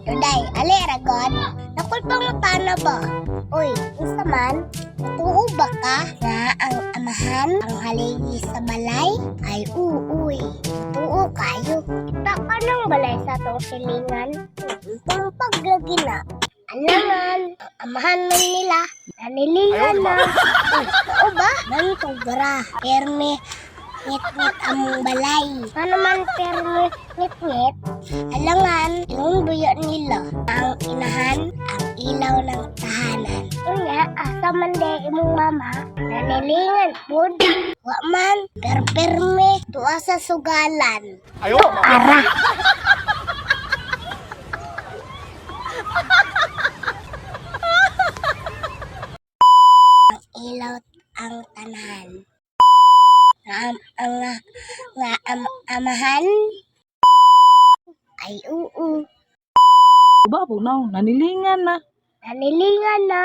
Today, ali ragon. Nakul pangutana ba? Uy, unsa man? Tuo ba ka nga ang amahan ang haligi sa balay? Ay uy. Tuo kayo. Kita ka ng balay sa tong silingan. Pang paglagi na. Alangan, ang amahan man nila. Nanilingan na. Uy, tuo ba? Nantong gara. Perme. Ngit-ngit ang balay. Ano man perme ngit-ngit? Alangan, yung buyo nila. Ang inahan, ang ilaw ng tahanan. Unya, asa man de imong mama? Nanilingan pud. Wa man, perme. Tuwa sa sugalan. Ayo, Ara! Ang ilaw ang tanahan. Amahan ay oo. Ba po na, nanilingan na. Nanilingan na.